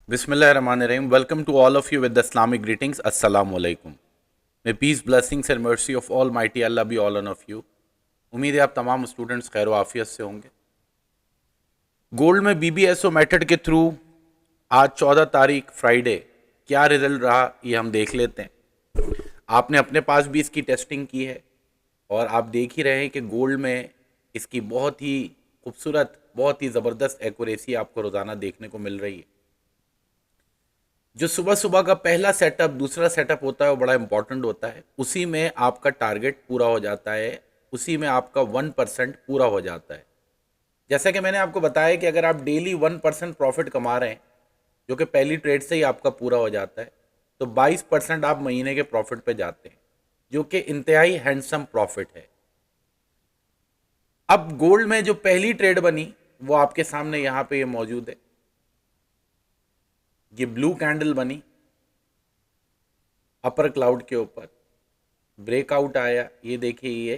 Bismillahirrahmanirrahim. Welcome to all of you with the Islamic greetings. Assalamu alaikum. May peace, blessings and mercy of Almighty Allah be all on of you. उम्मीद है आप तमाम students खैर आफियत से होंगे। Gold में BBSO method के through आज 14 तारीख फ्राइडे क्या रिजल्ट रहा ये हम देख लेते हैं। आपने अपने पास भी इसकी टेस्टिंग की है और आप देख ही रहे हैं कि गोल्ड में इसकी बहुत ही खूबसूरत, बहुत ही ज़बरदस्त एक्यूरेसी आपको रोज़ाना देखने को मिल रही है। जो सुबह सुबह का पहला सेटअप, दूसरा सेटअप होता है वो बड़ा इंपॉर्टेंट होता है। उसी में आपका टारगेट पूरा हो जाता है, उसी में आपका 1% पूरा हो जाता है। जैसा कि मैंने आपको बताया कि अगर आप डेली 1% प्रॉफिट कमा रहे हैं, जो कि पहली ट्रेड से ही आपका पूरा हो जाता है, तो 22% आप महीने के प्रॉफिट पे जाते हैं, जो कि इंतहाई हैंडसम प्रॉफिट है। अब गोल्ड में जो पहली ट्रेड बनी वो आपके सामने यहाँ पे ये मौजूद है। ये ब्लू कैंडल बनी अपर क्लाउड के ऊपर, ब्रेकआउट आया, ये देखिए ये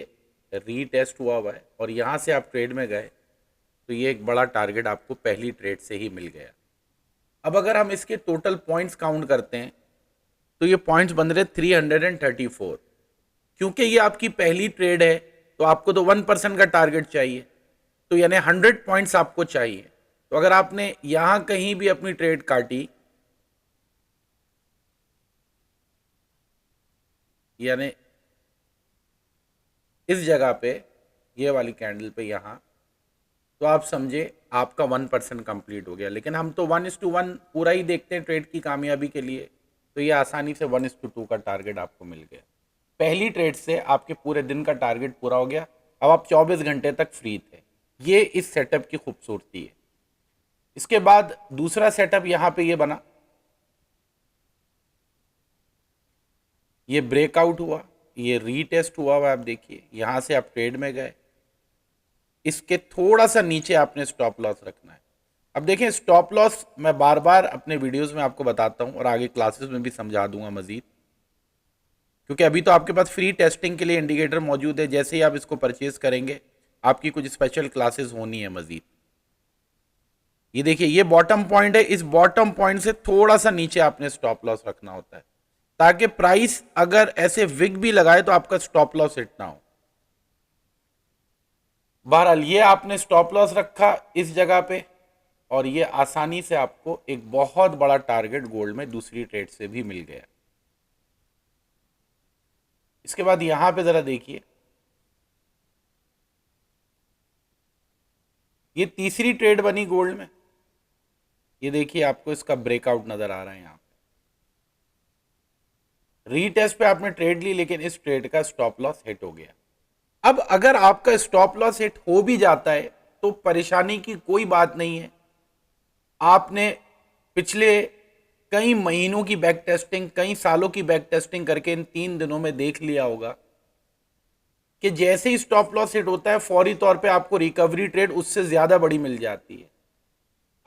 रीटेस्ट हुआ है और यहाँ से आप ट्रेड में गए तो ये एक बड़ा टारगेट आपको पहली ट्रेड से ही मिल गया। अब अगर हम इसके टोटल पॉइंट्स काउंट करते हैं तो ये पॉइंट्स बन रहे 334। क्योंकि ये आपकी पहली ट्रेड है तो आपको तो 1% का टारगेट चाहिए, तो यानी 100 पॉइंट्स आपको चाहिए। तो अगर आपने यहाँ कहीं भी अपनी ट्रेड काटी, यानी इस जगह पे, ये वाली कैंडल पे यहाँ, तो आप समझे आपका 1% कंप्लीट हो गया। लेकिन हम तो 1:1 पूरा ही देखते हैं ट्रेड की कामयाबी के लिए, तो ये आसानी से 1:2 का टारगेट आपको मिल गया। पहली ट्रेड से आपके पूरे दिन का टारगेट पूरा हो गया। अब आप 24 घंटे तक फ्री थे। ये इस सेटअप की खूबसूरती है। इसके बाद दूसरा सेटअप यहाँ पे ये बना, ये ब्रेकआउट हुआ, ये रीटेस्ट हुआ, आप देखिए यहां से आप ट्रेड में गए, इसके थोड़ा सा नीचे आपने स्टॉप लॉस रखना है। अब देखें, स्टॉप लॉस मैं बार बार अपने वीडियोस में आपको बताता हूं और आगे क्लासेस में भी समझा दूंगा मजीद, क्योंकि अभी तो आपके पास फ्री टेस्टिंग के लिए इंडिकेटर मौजूद है। जैसे ही आप इसको परचेज करेंगे आपकी कुछ स्पेशल क्लासेस होनी है मजीद। ये देखिए ये बॉटम पॉइंट है, इस बॉटम पॉइंट से थोड़ा सा नीचे आपने स्टॉप लॉस रखना होता है, ताकि प्राइस अगर ऐसे विग भी लगाए तो आपका स्टॉप लॉस हिट ना हो। बहरहाल ये आपने स्टॉप लॉस रखा इस जगह पे और ये आसानी से आपको एक बहुत बड़ा टारगेट गोल्ड में दूसरी ट्रेड से भी मिल गया। इसके बाद यहां पे जरा देखिए, ये तीसरी ट्रेड बनी गोल्ड में। ये देखिए आपको इसका ब्रेकआउट नजर आ रहा है। यहां पे रीटेस्ट पे आपने ट्रेड ली, लेकिन इस ट्रेड का स्टॉप लॉस हिट हो गया। अब अगर आपका स्टॉप लॉस हिट हो भी जाता है तो परेशानी की कोई बात नहीं है। आपने पिछले कई महीनों की बैक टेस्टिंग, कई सालों की बैक टेस्टिंग करके इन 3 दिनों में देख लिया होगा कि जैसे ही स्टॉप लॉस हिट होता है फौरी तौर पे आपको रिकवरी ट्रेड उससे ज्यादा बड़ी मिल जाती है।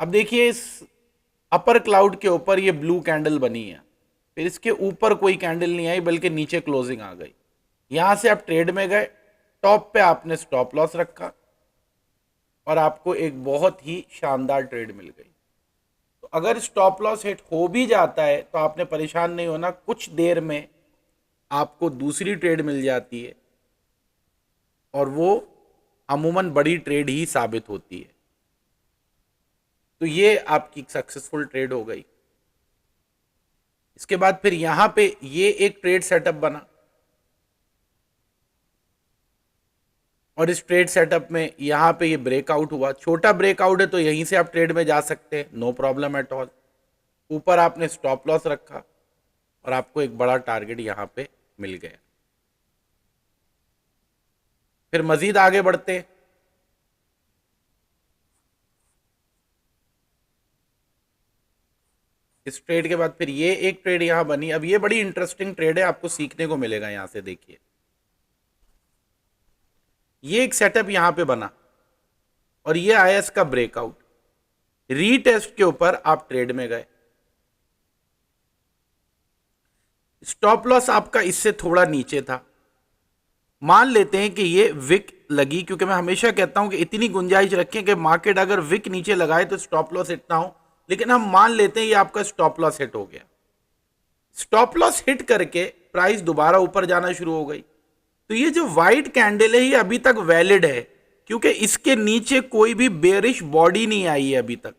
अब देखिए इस अपर क्लाउड के ऊपर ये ब्लू कैंडल बनी है, फिर इसके ऊपर कोई कैंडल नहीं आई बल्कि नीचे क्लोजिंग आ गई। यहां से आप ट्रेड में गए, टॉप पे आपने स्टॉप लॉस रखा और आपको एक बहुत ही शानदार ट्रेड मिल गई। तो अगर स्टॉप लॉस हिट हो भी जाता है तो आपने परेशान नहीं होना, कुछ देर में आपको दूसरी ट्रेड मिल जाती है और वो अमूमन बड़ी ट्रेड ही साबित होती है। तो ये आपकी सक्सेसफुल ट्रेड हो गई। इसके बाद फिर यहां पे ये एक ट्रेड सेटअप बना और इस ट्रेड सेटअप में यहां पे ये ब्रेकआउट हुआ। छोटा ब्रेकआउट है तो यहीं से आप ट्रेड में जा सकते हैं, नो प्रॉब्लम एट ऑल। ऊपर आपने स्टॉप लॉस रखा और आपको एक बड़ा टारगेट यहां पे मिल गया। फिर मजीद आगे बढ़ते हैं। इस ट्रेड के बाद फिर ये एक ट्रेड यहां बनी। अब ये बड़ी इंटरेस्टिंग ट्रेड है, आपको सीखने को मिलेगा। यहां से देखिए ये एक सेटअप यहां पे बना और ये आया इसका ब्रेकआउट। रीटेस्ट के ऊपर आप ट्रेड में गए, स्टॉप लॉस आपका इससे थोड़ा नीचे था। मान लेते हैं कि ये विक लगी, क्योंकि मैं हमेशा कहता हूं कि इतनी गुंजाइश रखें कि मार्केट अगर विक नीचे लगाए तो स्टॉप लॉस इतना हो लेकिन हम मान लेते हैं ये आपका स्टॉप लॉस हिट हो गया। स्टॉप लॉस हिट करके प्राइस दोबारा ऊपर जाना शुरू हो गई, तो ये जो व्हाइट कैंडल है ये अभी तक वैलिड है, क्योंकि इसके नीचे कोई भी बेरिश बॉडी नहीं आई है अभी तक,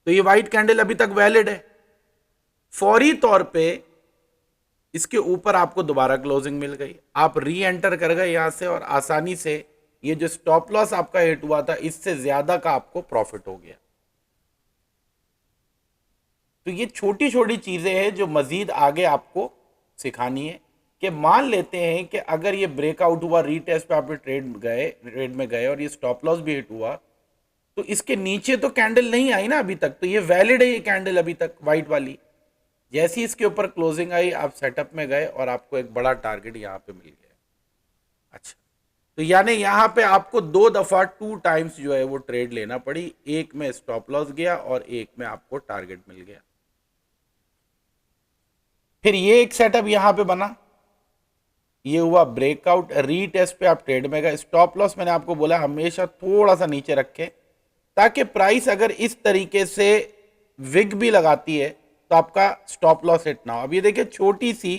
तो ये व्हाइट कैंडल अभी तक वैलिड है। फौरी तौर पे इसके ऊपर आपको दोबारा क्लोजिंग मिल गई, आप री एंटर कर गए यहां से और आसानी से ये जो स्टॉप लॉस आपका हिट हुआ था इससे ज्यादा का आपको प्रॉफिट हो गया। तो ये छोटी छोटी चीजें हैं जो मजीद आगे आपको सिखानी है कि मान लेते हैं कि अगर ये ब्रेकआउट हुआ, रीटेस्ट पे आप ट्रेड में गए और ये स्टॉप लॉस भी हिट हुआ, तो इसके नीचे तो कैंडल नहीं आई ना अभी तक, तो ये वैलिड है ये कैंडल अभी तक व्हाइट वाली। जैसी इसके ऊपर क्लोजिंग आई आप सेटअप में गए और आपको एक बड़ा टारगेट यहां पे मिल गया। अच्छा, तो यानी यहां पे आपको 2 दफा 2 टाइम्स जो है वो ट्रेड लेना पड़ी, एक में स्टॉप लॉस गया और एक में आपको टारगेट मिल गया। फिर ये एक सेटअप यहां पे बना, ये हुआ ब्रेकआउट, रीटेस्ट पे आप ट्रेड में गए, स्टॉप लॉस मैंने आपको बोला हमेशा थोड़ा सा नीचे रखें ताकि प्राइस अगर इस तरीके से विग भी लगाती है तो आपका स्टॉप लॉस हिट ना हो। अब ये देखिए छोटी सी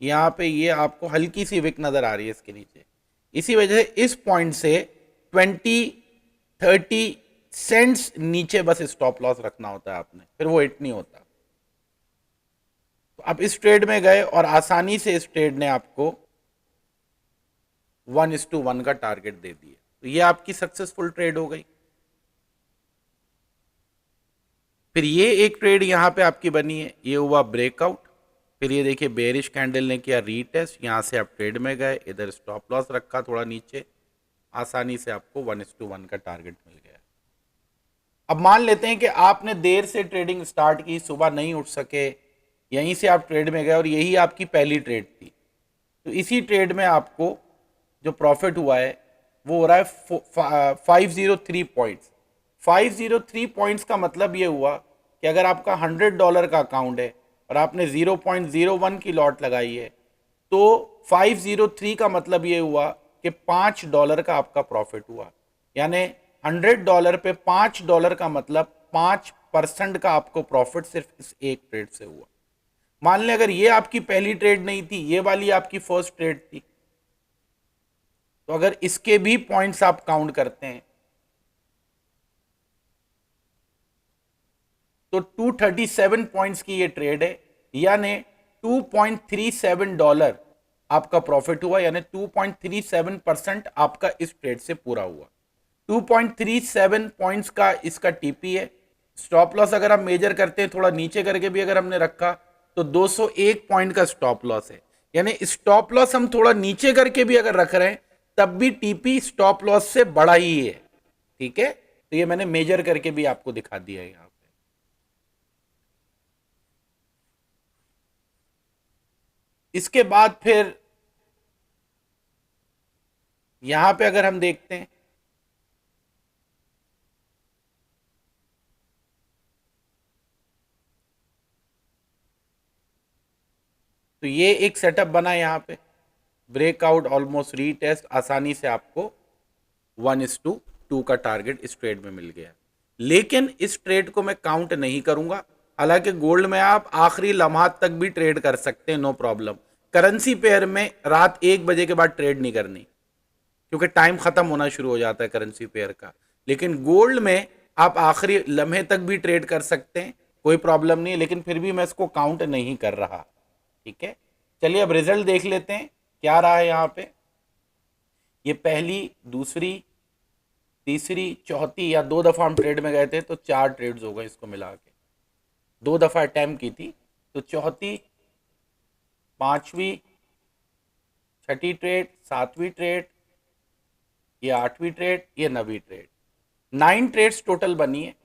यहां पे ये आपको हल्की सी विक नजर आ रही है इसके नीचे, इसी वजह से इस पॉइंट से 20-30 सेंट्स नीचे बस स्टॉप लॉस रखना होता है आपने, फिर वो हिट नहीं होता। तो आप इस ट्रेड में गए और आसानी से इस ट्रेड ने आपको 1:1 का टारगेट दे दिया, तो ये आपकी सक्सेसफुल ट्रेड हो गई। फिर ये एक ट्रेड यहां पे आपकी बनी है, ये हुआ ब्रेकआउट, फिर ये देखिए बेरिश कैंडल ने किया रीटेस्ट, यहां से आप ट्रेड में गए, इधर स्टॉप लॉस रखा थोड़ा नीचे, आसानी से आपको 1:1 का टारगेट मिल गया। अब मान लेते हैं कि आपने देर से ट्रेडिंग स्टार्ट की, सुबह नहीं उठ सके, यहीं से आप ट्रेड में गए और यही आपकी पहली ट्रेड थी, तो इसी ट्रेड में आपको जो प्रॉफिट हुआ है वो हो रहा है 503 पॉइंट्स। 503 पॉइंट्स का मतलब ये हुआ कि अगर आपका $100 का अकाउंट है और आपने 0.01 की लॉट लगाई है, तो 503 का मतलब ये हुआ कि $5 का आपका प्रॉफिट हुआ, यानी $100 पे $5 का मतलब 5% का आपको प्रॉफिट सिर्फ इस एक ट्रेड से हुआ। मान लें अगर ये आपकी पहली ट्रेड नहीं थी, ये वाली आपकी फर्स्ट ट्रेड थी, तो अगर इसके भी पॉइंट्स आप काउंट करते हैं तो 237 पॉइंट्स की ये ट्रेड है, यानी $2.37 आपका प्रॉफिट हुआ, यानी 2.37% आपका इस ट्रेड से पूरा हुआ। 2.37 पॉइंट्स का इसका टीपी है। स्टॉप लॉस अगर आप मेजर करते हैं थोड़ा नीचे करके भी अगर हमने रखा तो 201 पॉइंट का स्टॉप लॉस है, यानी स्टॉप लॉस हम थोड़ा नीचे करके भी अगर रख रहे हैं तब भी टीपी स्टॉप लॉस से बड़ा ही है। ठीक है, तो ये मैंने मेजर करके भी आपको दिखा दिया है यहां पे। इसके बाद फिर यहां पे अगर हम देखते हैं तो ये एक सेटअप बना यहां पे, ब्रेकआउट ऑलमोस्ट रीटेस्ट, आसानी से आपको 1:2 का टारगेट इस ट्रेड में मिल गया। लेकिन इस ट्रेड को मैं काउंट नहीं करूंगा, हालांकि गोल्ड में आप आखिरी लम्हात तक भी ट्रेड कर सकते हैं, नो प्रॉब्लम। करेंसी पेयर में रात 1 बजे के बाद ट्रेड नहीं करनी, क्योंकि टाइम खत्म होना शुरू हो जाता है करेंसी पेयर का। लेकिन गोल्ड में आप आखिरी लम्हे तक भी ट्रेड कर सकते हैं, कोई प्रॉब्लम नहीं है, लेकिन फिर भी मैं इसको काउंट नहीं कर रहा। ठीक है, चलिए अब रिजल्ट देख लेते हैं क्या रहा है यहाँ पे। ये पहली, दूसरी, तीसरी, चौथी, या 2 दफा हम ट्रेड में गए थे तो 4 ट्रेड्स हो गए इसको मिला के, 2 दफा अटैम्प्ट की थी, तो चौथी, पांचवी, छठी ट्रेड, 7वीं ट्रेड, ये 8वीं ट्रेड, ये 9वीं ट्रेड, 9 ट्रेड्स टोटल बनी है।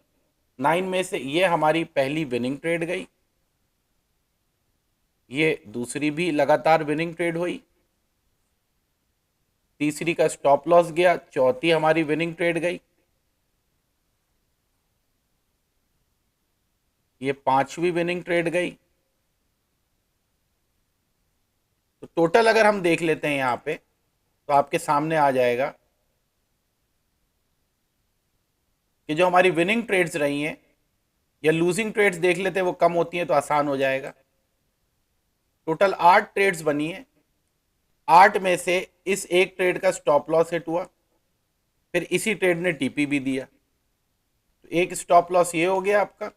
9 में से ये हमारी पहली विनिंग ट्रेड गई, ये दूसरी भी लगातार विनिंग ट्रेड हुई, तीसरी का स्टॉप लॉस गया, चौथी हमारी विनिंग ट्रेड गई, ये 5वीं विनिंग ट्रेड गई। तो टोटल अगर हम देख लेते हैं यहां पे तो आपके सामने आ जाएगा कि जो हमारी विनिंग ट्रेड्स रही हैं या लूजिंग ट्रेड्स देख लेते हैं, वो कम होती हैं तो आसान हो जाएगा। टोटल 8 ट्रेड्स बनी है, 8 में से इस एक ट्रेड का स्टॉप लॉस हिट हुआ, फिर इसी ट्रेड ने टीपी भी दिया, तो एक स्टॉप लॉस ये हो गया आपका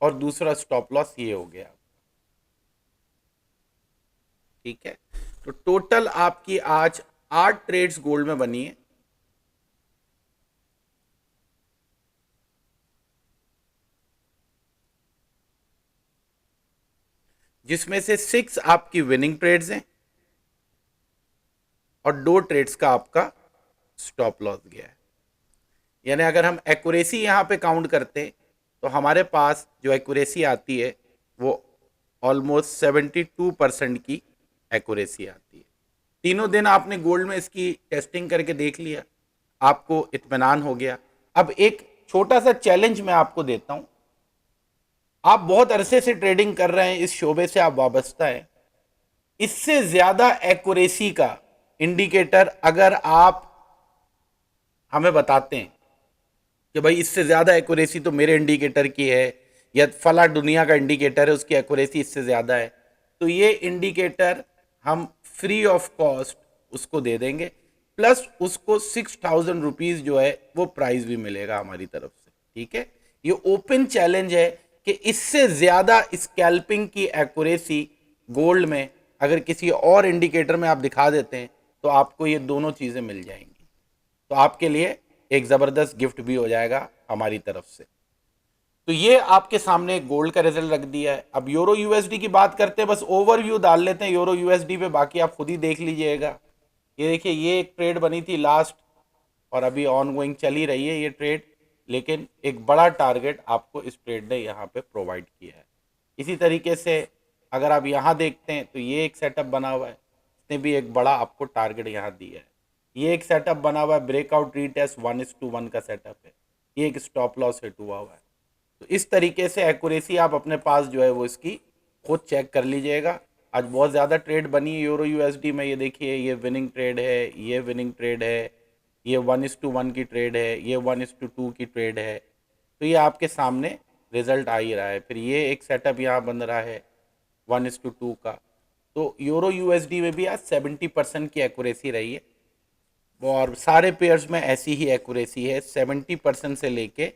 और दूसरा स्टॉप लॉस ये हो गया। ठीक है, तो टोटल आपकी आज 8 ट्रेड्स गोल्ड में बनी है। जिसमें से 6 आपकी विनिंग ट्रेड्स हैं और 2 ट्रेड्स का आपका स्टॉप लॉस गया है। यानी अगर हम एक्यूरेसी यहां पे काउंट करते हैं तो हमारे पास जो एक्यूरेसी आती है वो ऑलमोस्ट 72% की एक्यूरेसी आती है। तीनों दिन आपने गोल्ड में इसकी टेस्टिंग करके देख लिया, आपको इत्मीनान हो गया। अब एक छोटा सा चैलेंज मैं आपको देता हूं, आप बहुत अरसे से ट्रेडिंग कर रहे हैं, इस शोबे से आप वाबस्ता है, इससे ज्यादा एक्यूरेसी का इंडिकेटर अगर आप हमें बताते हैं कि भाई इससे ज्यादा एक्यूरेसी तो मेरे इंडिकेटर की है या फला दुनिया का इंडिकेटर है उसकी एक्यूरेसी इससे ज्यादा है, तो ये इंडिकेटर हम फ्री ऑफ कॉस्ट उसको दे देंगे, प्लस उसको 6,000 रुपीज जो है वो प्राइस भी मिलेगा हमारी तरफ से। ठीक है, ये ओपन चैलेंज है कि इससे ज्यादा स्कैल्पिंग की एक्यूरेसी गोल्ड में अगर किसी और इंडिकेटर में आप दिखा देते हैं तो आपको ये दोनों चीजें मिल जाएंगी, तो आपके लिए एक जबरदस्त गिफ्ट भी हो जाएगा हमारी तरफ से। तो ये आपके सामने गोल्ड का रिजल्ट रख दिया है। अब यूरो यूएसडी की बात करते हैं, बस ओवरव्यू डाल लेते हैं यूरो यूएसडी पे, बाकी आप खुद ही देख लीजिएगा। ये देखिए, ये एक ट्रेड बनी थी लास्ट और अभी ऑन गोइंग चल ही रही है ये ट्रेड, लेकिन एक बड़ा टारगेट आपको इस ट्रेड ने यहाँ पे प्रोवाइड किया है। इसी तरीके से अगर आप यहाँ देखते हैं तो ये एक सेटअप बना हुआ है, इसने भी एक बड़ा आपको टारगेट यहाँ दिया है। ये एक सेटअप बना हुआ है, ब्रेकआउट रीटेस्ट 1:1 का सेटअप है, ये एक स्टॉप लॉस हिट हुआ हुआ है। तो इस तरीके से एक्यूरेसी आप अपने पास जो है वो इसकी खुद चेक कर लीजिएगा। आज बहुत ज़्यादा ट्रेड बनी है यूरो यूएसडी में, ये देखिए, ये विनिंग ट्रेड है, ये विनिंग ट्रेड है, ये 1:1 की ट्रेड है, ये 1:2 की ट्रेड है, तो ये आपके सामने रिजल्ट आ ही रहा है। फिर ये एक सेटअप यहाँ बन रहा है 1:2 का। तो यूरो यूएसडी में भी आज 70% की एक्यूरेसी रही है और सारे पेयर्स में ऐसी ही एक्यूरेसी है, 70% से लेके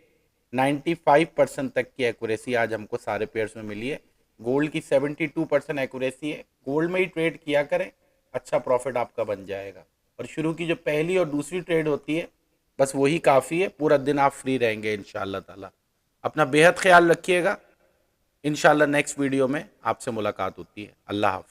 95% तक की एक्यूरेसी आज हमको सारे पेयर्स में मिली है। गोल्ड की 72% एक्यूरेसी है, गोल्ड में ही ट्रेड किया करें, अच्छा प्रॉफिट आपका बन जाएगा। और शुरू की जो पहली और दूसरी ट्रेड होती है बस वही काफ़ी है, पूरा दिन आप फ्री रहेंगे इंशाल्लाह ताला। अपना बेहद ख्याल रखिएगा, इंशाल्लाह नेक्स्ट वीडियो में आपसे मुलाकात होती है। अल्लाह हाफ़िज़।